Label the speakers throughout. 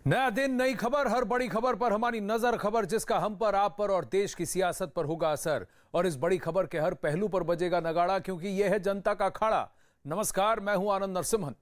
Speaker 1: नया दिन, नई खबर, हर बड़ी खबर पर हमारी नजर, खबर जिसका हम पर, आप पर और देश की सियासत पर होगा असर। और इस बड़ी खबर के हर पहलू पर बजेगा नगाड़ा, क्योंकि यह है जनता का अखाड़ा। नमस्कार, मैं हूं आनंद नरसिम्हन।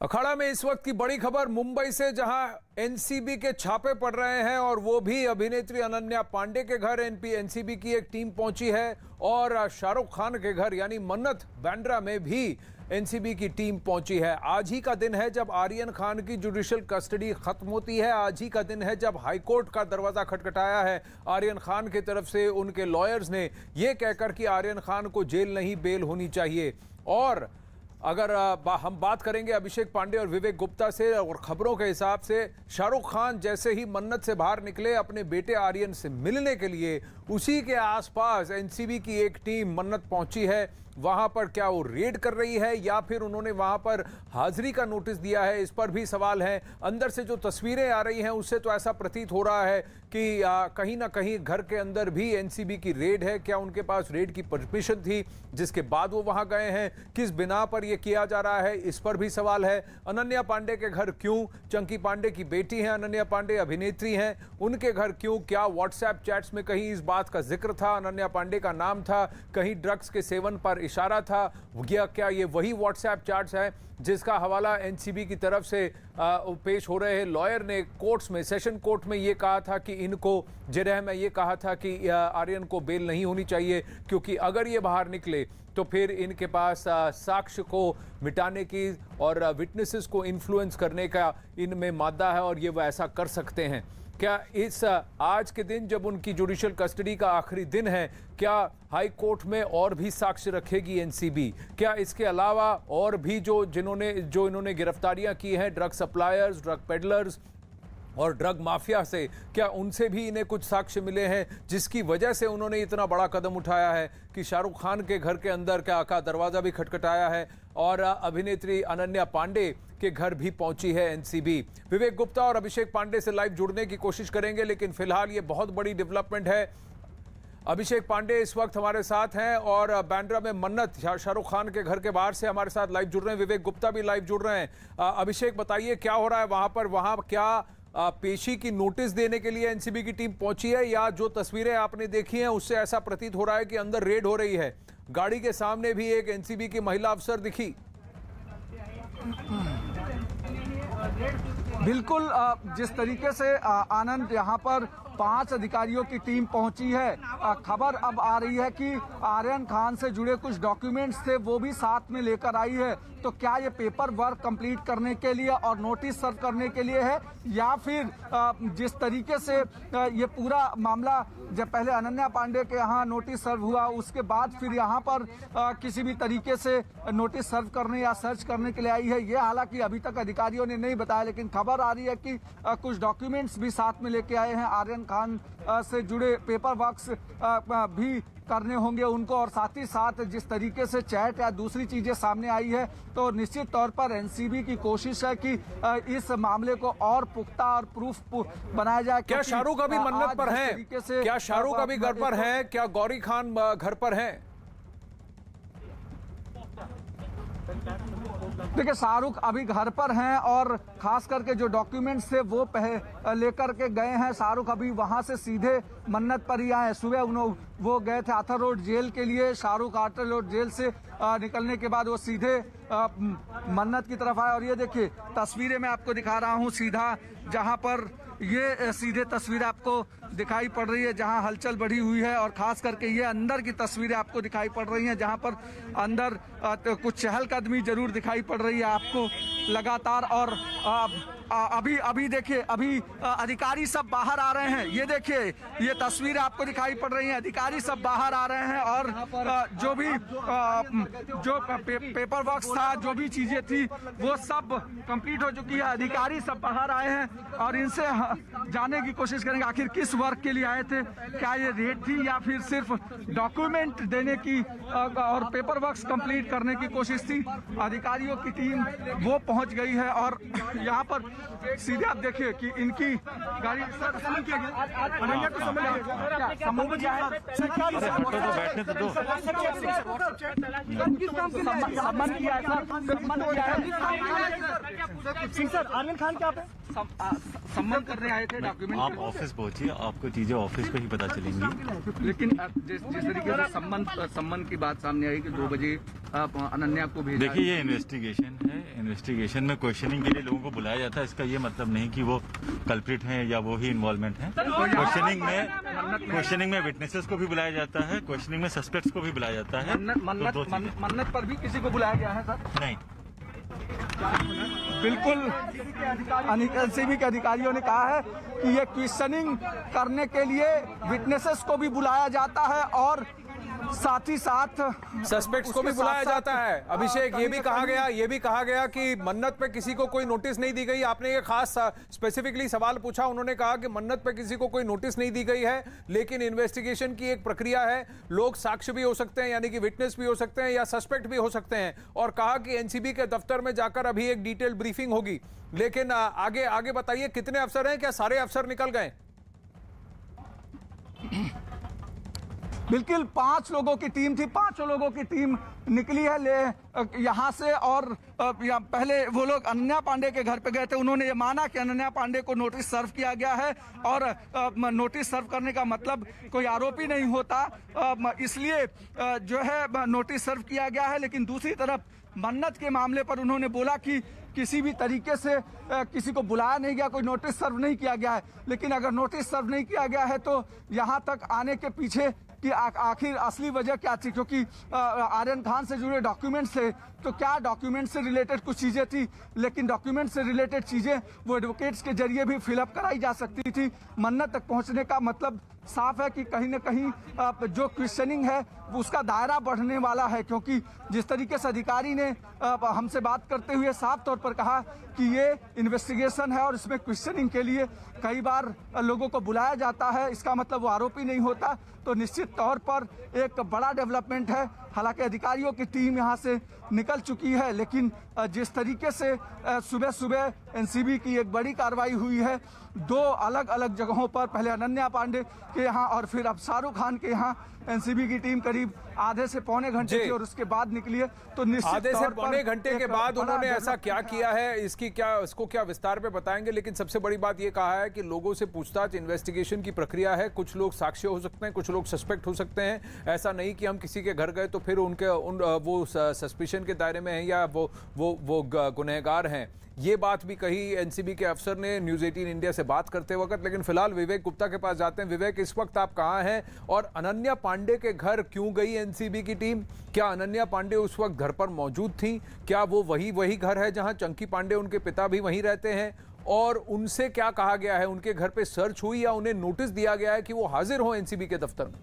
Speaker 1: अखाड़ा में इस वक्त की बड़ी खबर मुंबई से, जहां एनसीबी के छापे पड़ रहे हैं और वो भी अभिनेत्री अनन्या पांडे के घर एनसीबी की एक टीम पहुंची है। और शाहरुख खान के घर यानी मन्नत बांद्रा में भी एनसीबी की टीम पहुंची है। आज ही का दिन है जब आर्यन खान की जुडिशियल कस्टडी खत्म होती है। आज ही का दिन है जब हाईकोर्ट का दरवाजा खटखटाया है आर्यन खान की तरफ से। उनके लॉयर्स ने यह कहकर कि आर्यन खान को जेल नहीं बेल होनी चाहिए। और अगर हम बात करेंगे अभिषेक पांडे और विवेक गुप्ता से, और खबरों के हिसाब से शाहरुख खान जैसे ही मन्नत से बाहर निकले अपने बेटे आर्यन से मिलने के लिए, उसी के आसपास एनसीबी की एक टीम मन्नत पहुंची है। वहां पर क्या वो रेड कर रही है या फिर उन्होंने वहां पर हाजिरी का नोटिस दिया है, इस पर भी सवाल है। अंदर से जो तस्वीरें आ रही हैं उससे तो ऐसा प्रतीत हो रहा है कि कहीं ना कहीं घर के अंदर भी एनसीबी की रेड है। क्या उनके पास रेड की परमिशन थी जिसके बाद वो वहां गए हैं? किस बिना पर यह किया जा रहा है, इस पर भी सवाल है। अनन्या पांडे के घर क्यों? चंकी पांडे की बेटी हैं अनन्या पांडे, अभिनेत्री हैं, उनके घर क्यों? क्या व्हाट्सएप चैट्स में कहीं इस बात का जिक्र था, अनन्या पांडे का नाम था, कहीं ड्रग्स के सेवन पर इशारा था? क्या ये वही व्हाट्सएप चैट्स है जिसका हवाला एनसीबी की तरफ से पेश हो रहे हैं? लॉयर ने कोर्ट्स में, सेशन कोर्ट में ये कहा था कि इनको जिरह में ये कहा था कि आर्यन को बेल नहीं होनी चाहिए, क्योंकि अगर ये बाहर निकले तो फिर इनके पास साक्ष्य को मिटाने की और विटनेसेस को इन्फ्लुएंस करने का इनमें मादा है और ये वो ऐसा कर सकते हैं। क्या इस आज के दिन जब उनकी जुडिशियल कस्टडी का आखिरी दिन है, क्या हाई कोर्ट में और भी साक्ष्य रखेगी एनसीबी? क्या इसके अलावा और भी जो इन्होंने गिरफ्तारियां की हैं, ड्रग सप्लायर्स, ड्रग पेडलर्स और ड्रग माफिया से, क्या उनसे भी इन्हें कुछ साक्ष्य मिले हैं जिसकी वजह से उन्होंने इतना बड़ा कदम उठाया है कि शाहरुख खान के घर के अंदर का दरवाजा भी खटखटाया है और अभिनेत्री अनन्या पांडे के घर भी पहुंची है एनसीबी? विवेक गुप्ता और अभिषेक पांडे से लाइव जुड़ने की कोशिश करेंगे, लेकिन फिलहाल ये बहुत बड़ी डेवलपमेंट है। अभिषेक पांडे इस वक्त हमारे साथ हैं और बांद्रा में मन्नत शाहरुख खान के घर के बाहर से हमारे साथ लाइव जुड़ रहे हैं। विवेक गुप्ता भी लाइव जुड़ रहे हैं। अभिषेक, बताइए क्या हो रहा है वहां पर? वहां क्या पेशी की नोटिस देने के लिए एनसीबी की टीम पहुंची है, या जो तस्वीरें आपने देखी हैं उससे ऐसा प्रतीत हो रहा है कि अंदर रेड हो रही है? गाड़ी के सामने भी एक एनसीबी की महिला अफसर दिखी।
Speaker 2: बिल्कुल, जिस तरीके से आनंद यहाँ पर 5 अधिकारियों की टीम पहुंची है, खबर अब आ रही है कि आर्यन खान से जुड़े कुछ डॉक्यूमेंट्स थे वो भी साथ में लेकर आई है। तो क्या ये पेपर वर्क कंप्लीट करने के लिए और नोटिस सर्व करने के लिए है, या फिर जिस तरीके से ये पूरा मामला, जब पहले अनन्या पांडे के यहाँ नोटिस सर्व हुआ उसके बाद फिर यहाँ पर किसी भी तरीके से नोटिस सर्व करने या सर्च करने के लिए आई है, ये हालांकि अभी तक अधिकारियों ने नहीं बताया। लेकिन खबर आ रही है कि कुछ डॉक्यूमेंट्स भी साथ में लेके आए हैं, आर्यन खान से जुड़े पेपर वर्क्स भी करने होंगे उनको। और साथ ही साथ जिस तरीके से चैट या दूसरी चीजें सामने आई है, तो निश्चित तौर पर एनसीबी की कोशिश है कि इस मामले को और पुख्ता और प्रूफ बनाया जाए।
Speaker 1: क्या शाहरुख अभी मन्नत पर हैं? क्या शाहरुख अभी घर पर हैं? क्या गौरी खान घर पर हैं?
Speaker 2: देखिए, शाहरुख अभी घर पर हैं और खास करके जो डॉक्यूमेंट्स थे वो लेकर के गए हैं। शाहरुख अभी वहां से सीधे मन्नत पर ही आए। सुबह वो गए थे आर्थर रोड जेल के लिए। शाहरुख आर्थर रोड जेल से निकलने के बाद वो सीधे मन्नत की तरफ आए। और ये देखिए तस्वीरें मैं आपको दिखा रहा हूँ, सीधा जहां पर ये सीधे तस्वीर आपको दिखाई पड़ रही है जहां हलचल बढ़ी हुई है। और खास करके ये अंदर की तस्वीरें आपको दिखाई पड़ रही हैं जहां पर अंदर कुछ चहलकदमी जरूर दिखाई पड़ रही है आपको लगातार। और अभी देखिए, अभी अधिकारी सब बाहर आ रहे हैं। ये देखिए, ये तस्वीरें आपको दिखाई पड़ रही हैं, अधिकारी सब बाहर आ रहे हैं और जो भी पेपर वर्क था, जो भी चीजें थी वो सब कंप्लीट हो चुकी है। अधिकारी सब बाहर आए हैं और इनसे जानने की कोशिश करेंगे आखिर किस वर्क के लिए आए थे, क्या ये रेड थी या फिर सिर्फ डॉक्यूमेंट देने की और पेपर वर्क कंप्लीट करने की कोशिश थी। अधिकारियों की टीम वो पहुंच गई है और यहाँ पर सीधे आप देखिए कि इनकी गाड़ी सर समन किया गया, अनन्या को समन किया गया, समन किया है,
Speaker 3: बैठने तो दो।
Speaker 2: समन किया है सर, समन किया है
Speaker 4: सिंह सर, आर्यन खान क्या पे
Speaker 2: सम्मान करने आए थे डॉक्यूमेंट।
Speaker 3: आप ऑफिस पहुंचिए, आपको चीजें ऑफिस पे ही पता चलेंगी।
Speaker 2: लेकिन जिस तरीके से सम्मान की बात सामने आई कि 2 बजे आप अनन्या को भेजा।
Speaker 3: देखिए, ये इन्वेस्टिगेशन है। इन्वेस्टिगेशन में क्वेश्चनिंग के लिए लोगों को बुलाया जाता है। इसका ये मतलब नहीं कि वो कल्प्रिट हैं या वो ही इन्वॉल्वमेंट हैं। क्वेश्चनिंग में विटनेसेस को भी बुलाया जाता है, क्वेश्चनिंग में सस्पेक्ट्स को भी बुलाया जाता है।
Speaker 2: मन्नत पर भी किसी को बुलाया गया है सर?
Speaker 3: नहीं,
Speaker 2: बिल्कुल एनसीबी के अधिकारियों ने कहा है कि ये क्वेश्चनिंग करने के लिए विटनेसेस को भी बुलाया जाता है और साथ ही साथ
Speaker 1: सस्पेक्ट्स को भी बुलाया जाता है। अभिषेक, ये भी कहा गया कि मन्नत पे किसी को कोई नोटिस नहीं दी गई। आपने ये खास स्पेसिफिकली सवाल पूछा, उन्होंने कहा कि मन्नत पे किसी को कोई नोटिस नहीं दी गई है, लेकिन इन्वेस्टिगेशन की एक प्रक्रिया है, लोग साक्ष्य भी हो सकते हैं, यानी कि विटनेस भी हो सकते हैं या सस्पेक्ट भी हो सकते हैं, और कहा कि एनसीबी के दफ्तर में जाकर अभी एक डिटेल ब्रीफिंग होगी। लेकिन आगे बताइए, कितने अफसर हैं, क्या सारे अफसर निकल गए?
Speaker 2: बिल्कुल 5 लोगों की टीम थी, 5 लोगों की टीम निकली है यहाँ से। और पहले वो लोग अनन्या पांडे के घर पे गए थे, उन्होंने ये माना कि अनन्या पांडे को नोटिस सर्व किया गया है और नोटिस सर्व करने का मतलब कोई आरोपी नहीं होता, इसलिए जो है नोटिस सर्व किया गया है। लेकिन दूसरी तरफ मन्नत के मामले पर उन्होंने बोला कि किसी भी तरीके से किसी को बुलाया नहीं गया, कोई नोटिस सर्व नहीं किया गया है। लेकिन अगर नोटिस सर्व नहीं किया गया है तो यहाँ तक आने के पीछे कि आखिर असली वजह क्या थी, क्योंकि आर्यन खान से जुड़े डॉक्यूमेंट्स थे, तो क्या डॉक्यूमेंट से रिलेटेड कुछ चीज़ें थी, लेकिन डॉक्यूमेंट से रिलेटेड चीज़ें वो एडवोकेट्स के जरिए भी फिलअप कराई जा सकती थी। मन्नत तक पहुंचने का मतलब साफ है कि कहीं ना कहीं जो क्वेश्चनिंग है उसका दायरा बढ़ने वाला है, क्योंकि जिस तरीके से अधिकारी ने हमसे बात करते हुए साफ तौर पर कहा कि ये इन्वेस्टिगेशन है और इसमें क्वेश्चनिंग के लिए कई बार लोगों को बुलाया जाता है, इसका मतलब वो आरोपी नहीं होता, तो निश्चित तौर पर एक बड़ा डेवलपमेंट है। हालांकि अधिकारियों की टीम यहाँ से निकल चुकी है, लेकिन जिस तरीके से सुबह सुबह एनसीबी की एक बड़ी कार्रवाई हुई है 2 अलग अलग जगहों पर, पहले अनन्या पांडे के यहाँ और फिर अब शाहरुख खान के यहाँ एनसीबी की टीम करीब आधे से पौने घंटे की और उसके बाद निकली है। तो निश्चित
Speaker 1: आधे से पौने घंटे के बाद उन्होंने ऐसा क्या किया है, इसको क्या विस्तार पे बताएंगे। लेकिन सबसे बड़ी बात ये कहा है कि लोगों से पूछताछ, इन्वेस्टिगेशन की प्रक्रिया है, कुछ लोग साक्ष्य हो सकते हैं, कुछ लोग सस्पेक्ट हो सकते हैं। ऐसा नहीं कि हम किसी के घर गए तो फिर वो सस्पिशन के दायरे में है या वो गुनहगार हैं। ये बात भी कही एनसीबी के अफसर ने न्यूज़ 18 इंडिया से बात करते वक्त। लेकिन फिलहाल विवेक गुप्ता के पास जाते हैं। विवेक, इस वक्त आप कहाँ हैं और अनन्या पांडे के घर क्यों गई एनसीबी की टीम? क्या अनन्या पांडे उस वक्त घर पर मौजूद थी? क्या वो वही घर है जहां चंकी पांडे, उनके पिता भी वहीं रहते हैं? और उनसे क्या कहा गया है? उनके घर पे सर्च हुई या उन्हें नोटिस दिया गया है कि वो हाजिर हो एनसीबी के दफ्तर में?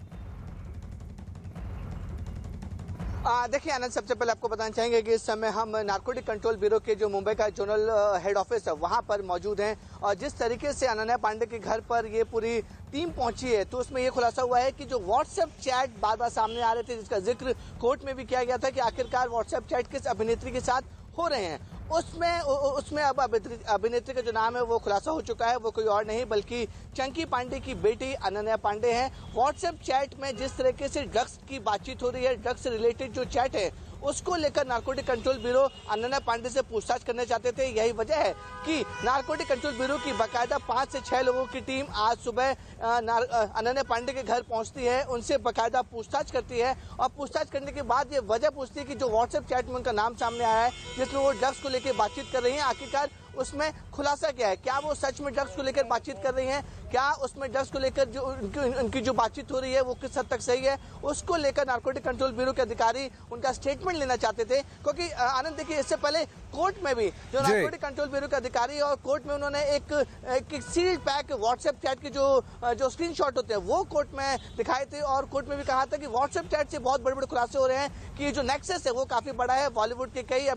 Speaker 5: देखिए आनंद, सबसे पहले आपको बताना चाहेंगे कि इस समय हम नारकोटिक कंट्रोल ब्यूरो के जो मुंबई का जोनल हेड ऑफिस है वहां पर मौजूद हैं। और जिस तरीके से अनन्या पांडे के घर पर ये पूरी टीम पहुंची है, तो उसमें ये खुलासा हुआ है कि जो व्हाट्सएप चैट बार बार सामने आ रहे थे, जिसका जिक्र कोर्ट में भी किया गया था कि आखिरकार व्हाट्सएप चैट किस अभिनेत्री के साथ हो रहे हैं, उसमें अब अभिनेत्री का जो नाम है वो खुलासा हो चुका है। वो कोई और नहीं बल्कि चंकी पांडे की बेटी अनन्या पांडे हैं। व्हाट्सएप चैट में जिस तरीके से ड्रग्स की बातचीत हो रही है, ड्रग्स से रिलेटेड जो चैट है, उसको लेकर narcotic control bureau Ananya Pandey से पूछताछ करना चाहते थे। यही वजह है कि नारकोटिक कंट्रोल ब्यूरो की बाकायदा 5 से 6 लोगों की टीम आज सुबह अनन्या पांडे के घर पहुंचती है, उनसे बाकायदा पूछताछ करती है और पूछताछ करने के बाद ये वजह पूछती है कि जो व्हाट्सएप चैट में उनका नाम सामने आया है, जिसमें वो ड्रग्स को लेकर बातचीत कर रही है, आखिरकार उसमें खुलासा क्या है? क्या वो सच में ड्रग्स को लेकर बातचीत कर रही हैं? क्या उसमें ड्रग्स को लेकर जो उनकी जो बातचीत हो रही है वो किस हद तक सही है? उसको लेकर नारकोटिक कंट्रोल ब्यूरो के अधिकारी उनका स्टेटमेंट लेना चाहते थे। क्योंकि आनंद, देखिए, इससे पहले कोर्ट में भी जो नारकोटिक कंट्रोल ब्यूरो के अधिकारी और कोर्ट में उन्होंने एक सील्ड पैक व्हाट्सएप चैट के जो स्क्रीनशॉट होते हैं वो कोर्ट में दिखाए थे और कोर्ट में भी कहा था कि व्हाट्सएप चैट से बहुत बड़े बड़े खुलासे हो रहे हैं कि जो नेक्सस है वो काफी बड़ा है। बॉलीवुड के कई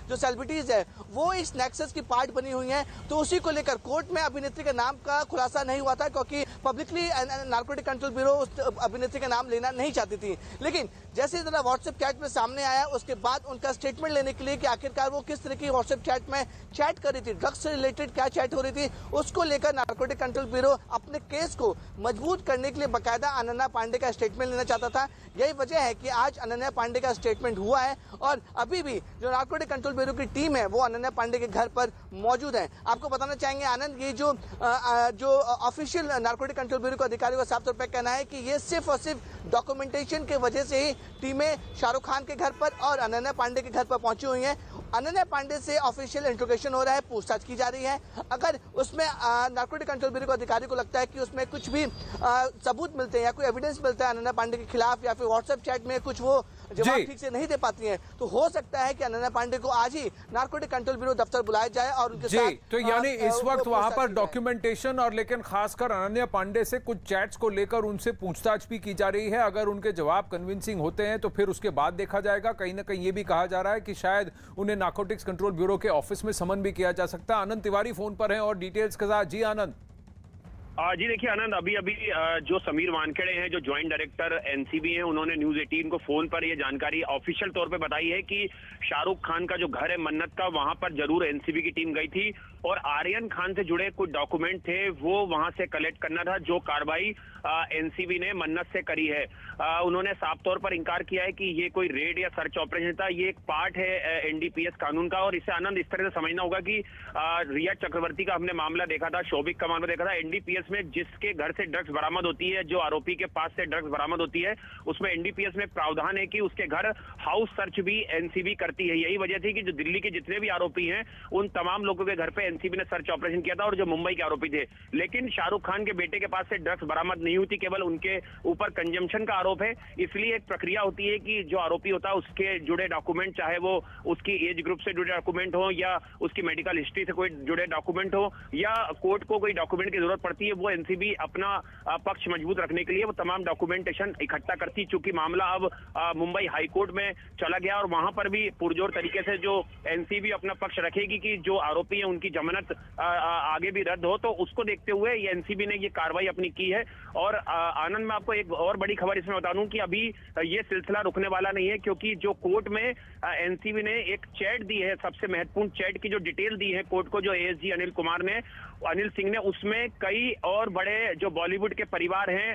Speaker 5: जो सेलिब्रिटीज है वो इस नेक्सस की पार्ट बनी हुई है। तो उसी को लेकर कोर्ट में अभिनेत्री के नाम का खुलासा नहीं हुआ था, क्योंकि पब्लिकली नारकोटिक कंट्रोल ब्यूरो उस अभिनेत्री का नाम लेना नहीं चाहती थी। लेकिन जैसे जरा व्हाट्सएप चैट में सामने आया, उसके बाद उनका स्टेटमेंट लेने के लिए कि आखिरकार वो किस तरह की व्हाट्सएप चैट में चैट कर रही थी, ड्रग्स से रिलेटेड क्या चैट हो रही थी, उसको लेकर नारकोटिक कंट्रोल ब्यूरो अपने केस को मजबूत करने के लिए बकायदा अनन्या पांडे का स्टेटमेंट लेना चाहता था। यही वजह है कि आज अनन्या पांडे का स्टेटमेंट हुआ है और अभी भी जो नारकोटिक कंट्रोल ब्यूरो की टीम है वो अनन्या पांडे के घर पर मौजूद है। आपको बताना चाहेंगे आनंद, ये जो ऑफिशियल नारकोटिक कंट्रोल ब्यूरो के अधिकारियों का साफ तौर पर कहना है कि ये सिर्फ और सिर्फ डॉक्यूमेंटेशन के वजह से ही टीमें शाहरुख खान के घर पर और अनन्या पांडे के घर पर पहुंची हुई हैं। अनन्या पांडे से ऑफिशियल इंट्रोगेशन हो रहा है, पूछताछ की जा रही है। अगर उसमें नारकोटिक कंट्रोल ब्यूरो के अधिकारी को लगता है कि उसमें कुछ भी सबूत मिलते हैं या कोई एविडेंस मिलता है अनन्या पांडे के खिलाफ या फिर व्हाट्सएप चैट में कुछ वो जवाब ठीक से नहीं दे पाती हैं, तो हो सकता है कि अनन्या पांडे को आज ही नारकोटिक कंट्रोल ब्यूरो दफ्तर बुलाया जाए और उनके साथ
Speaker 1: तो यानी इस वक्त वहां पर डॉक्यूमेंटेशन और लेकिन खासकर अनन्या पांडे से कुछ चैट्स को लेकर उनसे पूछताछ भी की जा रही है। अगर उनके जवाब कन्विंसिंग होते हैं तो फिर उसके बाद देखा जाएगा। कहीं ना कहीं ये भी कहा जा रहा है कि शायद उन्हें नारकोटिक्स कंट्रोल ब्यूरो के ऑफिस में समन भी किया जा सकता है। आनंद तिवारी फोन पर हैं और डिटेल्स के साथ। जी आनंद।
Speaker 4: जी देखिए आनंद, अभी जो समीर वानखेड़े हैं, जो ज्वाइंट डायरेक्टर एनसीबी हैं, उन्होंने न्यूज 18 को फोन पर ये जानकारी ऑफिशियल तौर पे बताई है कि शाहरुख खान का जो घर है मन्नत का, वहां पर जरूर एनसीबी की टीम गई थी और आर्यन खान से जुड़े कुछ डॉक्यूमेंट थे वो वहां से कलेक्ट करना था, जो कार्रवाई एनसीबी ने मन्नत से करी है। उन्होंने साफ तौर पर इंकार किया है कि ये कोई रेड या सर्च ऑपरेशन था, ये एक पार्ट है एनडीपीएस कानून का। और इसे आनंद इस तरह से समझना होगा कि रिया चक्रवर्ती का हमने मामला देखा था, शोभिक का मामला देखा था। एनडीपीएस में जिसके घर से ड्रग्स बरामद होती है, जो आरोपी के पास से ड्रग्स बरामद होती है, उसमें एनडीपीएस में प्रावधान है कि उसके घर हाउस सर्च भी एनसीबी करती है। यही वजह थी कि जो दिल्ली के जितने भी आरोपी हैं उन तमाम लोगों के घर पे एनसीबी ने सर्च ऑपरेशन किया था और जो मुंबई के आरोपी थे। लेकिन शाहरुख खान के बेटे के पास से ड्रग्स बरामद नहीं हुई थी, केवल उनके ऊपर कंजम्पशन का आरोप है। इसलिए एक प्रक्रिया होती है कि जो आरोपी होता है उसके जुड़े डॉक्यूमेंट, चाहे वो उसकी एज ग्रुप से जुड़े डॉक्यूमेंट हो या उसकी मेडिकल हिस्ट्री से कोई जुड़े डॉक्यूमेंट हो या कोर्ट को कोई डॉक्यूमेंट की जरूरत पड़ती है, वो एनसीबी अपना पक्ष मजबूत रखने के लिए वो तमाम डॉक्यूमेंटेशन इकट्ठा करती। चूंकि मामला अब मुंबई हाईकोर्ट में चला गया और वहां पर भी पुरजोर तरीके से जो एनसीबी अपना पक्ष रखेगी कि जो आरोपी हैं उनकी जमानत आगे भी रद्द हो, तो उसको देखते हुए ये एनसीबी ने ये कार्रवाई अपनी की है। और आनंद, मैं आपको एक और बड़ी खबर इसमें बता दूं कि अभी ये सिलसिला रुकने वाला नहीं है, क्योंकि जो कोर्ट में एनसीबी ने एक चैट दी है, सबसे महत्वपूर्ण चैट की जो डिटेल दी है कोर्ट को, जो एएसजी अनिल सिंह ने, उसमें कई और बड़े जो बॉलीवुड के परिवार हैं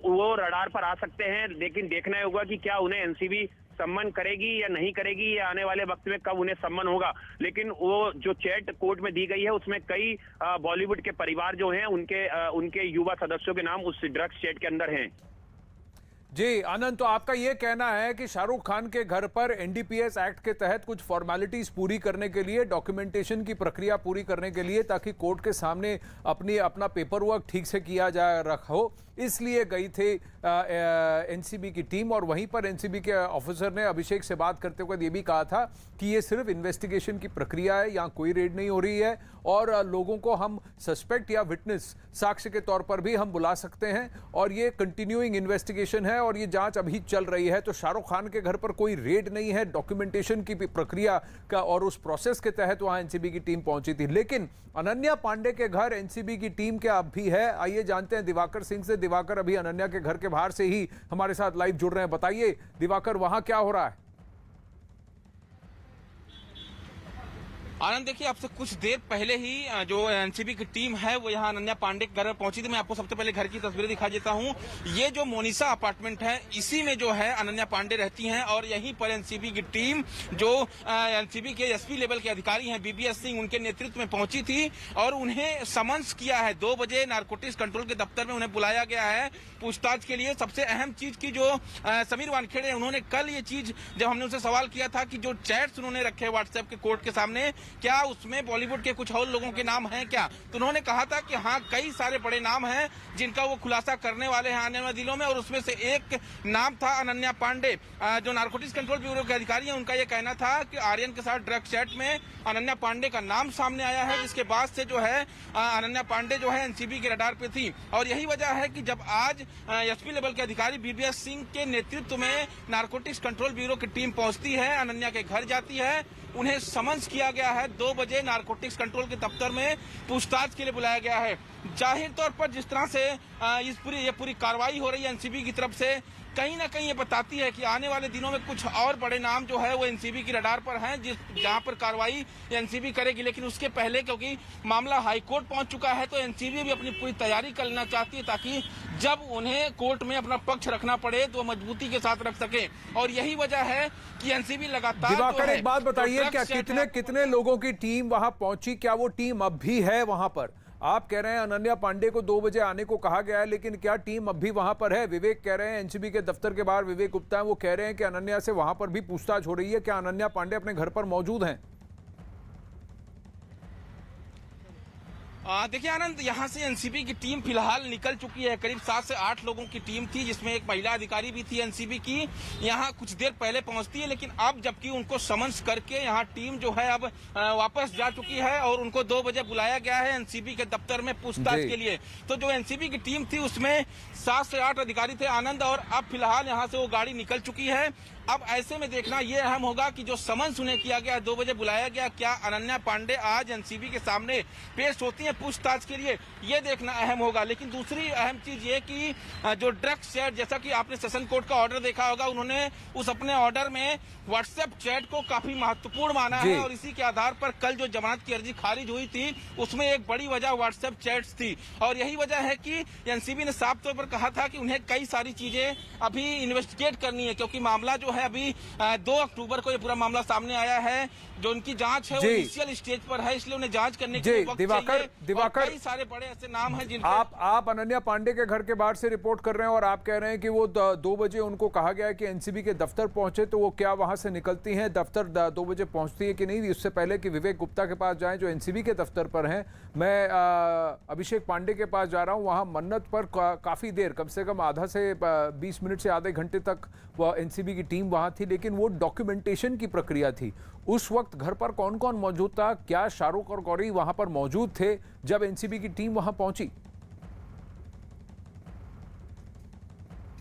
Speaker 4: वो रडार पर आ सकते हैं। लेकिन देखना होगा कि क्या उन्हें एनसीबी सम्मन करेगी या नहीं करेगी, ये आने वाले वक्त में कब उन्हें सम्मन होगा। लेकिन वो जो चैट कोर्ट में दी गई है उसमें कई बॉलीवुड के परिवार जो हैं उनके युवा सदस्यों के नाम उस ड्रग्स चैट के अंदर हैं।
Speaker 1: जी आनंद, तो आपका यह कहना है कि शाहरुख खान के घर पर एनडीपीएस एक्ट के तहत कुछ फॉर्मेलिटीज पूरी करने के लिए, डॉक्यूमेंटेशन की प्रक्रिया पूरी करने के लिए, ताकि कोर्ट के सामने अपना पेपर वर्क ठीक से किया जा रखा हो, इसलिए गई थी एनसीबी की टीम। और वहीं पर एनसीबी के ऑफिसर ने अभिषेक से बात करते हुए ये भी कहा था कि ये सिर्फ इन्वेस्टिगेशन की प्रक्रिया है, यहाँ कोई रेड नहीं हो रही है और लोगों को हम सस्पेक्ट या विटनेस साक्ष्य के तौर पर भी हम बुला सकते हैं और ये कंटिन्यूइंग इन्वेस्टिगेशन है और ये जांच अभी चल रही है। तो शाहरुख खान के घर पर कोई रेड नहीं है, डॉक्यूमेंटेशन की प्रक्रिया का और उस प्रोसेस के तहत वहां एनसीबी की टीम पहुंची थी। लेकिन अनन्या पांडे के घर एनसीबी की टीम क्या अब भी है? आइए जानते हैं दिवाकर सिंह से। दिवाकर अभी अनन्या के घर के बाहर से ही हमारे साथ लाइव जुड़ रहे हैं। बताइए दिवाकर, वहां क्या हो रहा है?
Speaker 6: आनंद, देखिए आपसे कुछ देर पहले ही जो एनसीबी की टीम है वो यहाँ अनन्या पांडे के घर में पहुंची थी। मैं आपको सबसे पहले घर की तस्वीरें दिखा देता हूँ। ये जो मोनिसा अपार्टमेंट है इसी में जो है अनन्या पांडे रहती हैं और यहीं पर एनसीबी की टीम जो एनसीबी के एसपी लेवल के अधिकारी हैं बीबीएस सिंह, उनके नेतृत्व में पहुंची थी और उन्हें समन्स किया है। 2 बजे नारकोटिक्स कंट्रोल के दफ्तर में उन्हें बुलाया गया है पूछताछ के लिए। सबसे अहम चीज की जो समीर वानखेड़े, उन्होंने कल ये चीज जब हमने उनसे सवाल किया था कि जो चैट्स उन्होंने रखे व्हाट्सएप के कोर्ट के सामने, क्या उसमें बॉलीवुड के कुछ और लोगों के नाम हैं क्या, तो उन्होंने कहा था कि हाँ, कई सारे बड़े नाम हैं जिनका वो खुलासा करने वाले हैं आने वाले दिनों में। और उसमें से एक नाम था अनन्या पांडे। जो नारकोटिक्स कंट्रोल ब्यूरो के अधिकारी हैं उनका ये कहना था कि आर्यन के साथ ड्रग चैट में अनन्या पांडे का नाम सामने आया है, जिसके बाद से जो है अनन्या पांडे जो है एनसीबी के रडार पे थी। और यही वजह है कि जब आज एसपी लेवल के अधिकारी बीबीएस सिंह के नेतृत्व में नारकोटिक्स कंट्रोल ब्यूरो की टीम पहुंचती है, अनन्या के घर जाती है, उन्हें समन्स किया गया है। 2 बजे नारकोटिक्स कंट्रोल के दफ्तर में पूछताछ के लिए बुलाया गया है। जाहिर तौर पर जिस तरह से ये पूरी कार्रवाई हो रही है एनसीबी की तरफ से, कहीं ना कहीं ये बताती है कि आने वाले दिनों में कुछ और बड़े नाम जो है वो एनसीबी की रडार पर हैं, जहां पर कार्रवाई एनसीबी करेगी। लेकिन उसके पहले क्योंकि मामला हाईकोर्ट पहुंच चुका है तो एनसीबी भी अपनी पूरी तैयारी कर लेना चाहती है, ताकि जब उन्हें कोर्ट में अपना पक्ष रखना पड़े तो मजबूती के साथ रख सके। और यही वजह है कि एनसीबी लगातार
Speaker 1: दिवाकर एक बात बताइए, क्या कितने लोगों की टीम वहां पहुंची? क्या वो टीम अब भी है वहां पर? आप कह रहे हैं अनन्या पांडे को 2 बजे आने को कहा गया है, लेकिन क्या टीम अब भी वहां पर है? विवेक कह रहे हैं, एनसीबी के दफ्तर के बाहर विवेक गुप्ता है, वो कह रहे हैं कि अनन्या से वहां पर भी पूछताछ हो रही है। क्या अनन्या पांडे अपने घर पर मौजूद हैं?
Speaker 6: देखिए आनंद, यहाँ से एनसीबी की टीम फिलहाल निकल चुकी है। करीब 7 से 8 लोगों की टीम थी, जिसमें एक महिला अधिकारी भी थी एनसीबी की। यहाँ कुछ देर पहले पहुंचती है, लेकिन अब जबकि उनको समन्स करके यहाँ टीम जो है अब वापस जा चुकी है और उनको 2 बजे बुलाया गया है एनसीबी के दफ्तर में पूछताछ के लिए। तो जो एनसीबी की टीम थी उसमें 7 से 8 अधिकारी थे आनंद, और अब फिलहाल यहाँ से वो गाड़ी निकल चुकी है। अब ऐसे में देखना ये अहम होगा कि जो समन्स उन्हें किया गया, 2 बजे बुलाया गया, क्या अनन्या पांडे आज एनसीबी के सामने पेश होती हैं पूछताछ के लिए, ये देखना अहम होगा। लेकिन दूसरी अहम चीज ये कि जो ड्रग्स चैट, जैसा कि आपने सेशन कोर्ट का ऑर्डर देखा होगा, उन्होंने उस अपने ऑर्डर में व्हाट्सएप चैट को काफी महत्वपूर्ण माना है, और इसी के आधार पर कल जो जमानत की अर्जी खारिज हुई थी उसमें एक बड़ी वजह व्हाट्सएप चैट्स थी। और यही वजह है कि एनसीबी ने साफ तौर पर कहा था कि उन्हें कई सारी चीजें अभी इन्वेस्टिगेट करनी है, क्योंकि मामला जो है अभी 2 अक्टूबर को ये पूरा मामला सामने आया है। जो उनकी जांच है वो इनिशियल स्टेज पर है, इसलिए उन्हें जांच करने के लिए वक्त चाहिए। दिवाकर, कई सारे बड़े ऐसे नाम हैं जिनके
Speaker 1: आप अनन्या पांडे के घर के बाहर से रिपोर्ट कर रहे हैं और आप कह रहे हैं कि वो 2 बजे उनको कहा गया है कि एनसीबी के दफ्तर पहुंचे, तो वो क्या वहां से निकलती हैं, दफ्तर 2 बजे पहुंचती है कि नहीं? उससे पहले कि विवेक गुप्ता के पास जाएं जो एनसीबी के दफ्तर पर हैं, मैं अभिषेक पांडे के पास जा रहा हूं। वहां मन्नत पर काफी देर, कम से कम आधा से 20 मिनट से आधे घंटे तक वह एनसीबी की टीम वहां थी, लेकिन वो डॉक्यूमेंटेशन की प्रक्रिया थी। उस वक्त घर पर कौन कौन मौजूद था? क्या शाहरुख और गौरी वहां पर मौजूद थे जब एनसीबी की टीम वहां पहुंची?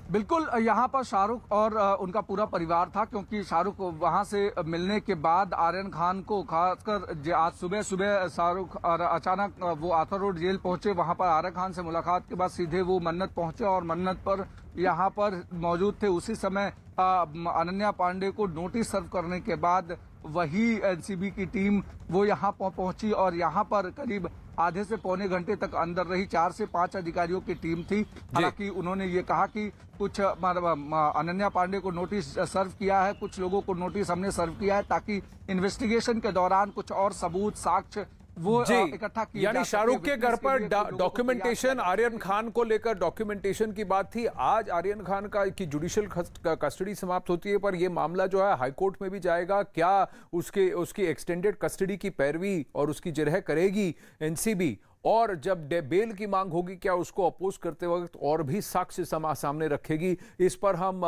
Speaker 2: बिल्कुल, यहाँ पर शाहरुख और उनका पूरा परिवार था, क्योंकि शाहरुख वहां से मिलने के बाद आर्यन खान को, खासकर आज सुबह शाहरुख और अचानक वो आर्थर रोड जेल पहुंचे। वहां पर आर्यन खान से मुलाकात के बाद सीधे वो मन्नत पहुंचे और मन्नत पर यहाँ पर मौजूद थे। उसी समय अनन्या पांडे को नोटिस सर्व करने के बाद वही एनसीबी की टीम वो यहाँ पहुंची और यहाँ पर करीब आधे से पौने घंटे तक अंदर रही। 4 से 5 अधिकारियों की टीम थी। हालांकि उन्होंने ये कहा कि कुछ अनन्या पांडे को नोटिस सर्व किया है, कुछ लोगों को नोटिस हमने सर्व किया है, ताकि इन्वेस्टिगेशन के दौरान कुछ और सबूत, साक्ष्य वो इकट्ठा किया।
Speaker 1: यानी शाहरुख के घर पर डॉक्यूमेंटेशन, आर्यन खान को लेकर डॉक्यूमेंटेशन की बात थी। आज आर्यन खान की जुडिशियल कस्टडी समाप्त होती है, पर यह मामला जो है हाईकोर्ट में भी जाएगा। क्या उसकी एक्सटेंडेड कस्टडी की पैरवी और उसकी जिरह करेगी एनसीबी? और जब बेल की मांग होगी, क्या उसको अपोज करते वक्त और भी साक्ष्य सामने रखेगी? इस पर हम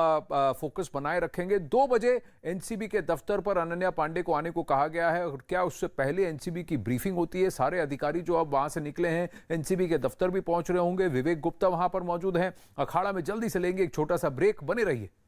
Speaker 1: फोकस बनाए रखेंगे। 2 बजे एनसीबी के दफ्तर पर अनन्या पांडे को आने को कहा गया है, और क्या उससे पहले एनसीबी की ब्रीफिंग होती है? सारे अधिकारी जो अब वहां से निकले हैं एनसीबी के दफ्तर भी पहुंच रहे होंगे। विवेक गुप्ता वहां पर मौजूद हैं। अखाड़ा में जल्दी से लेंगे एक छोटा सा ब्रेक, बने रहिए।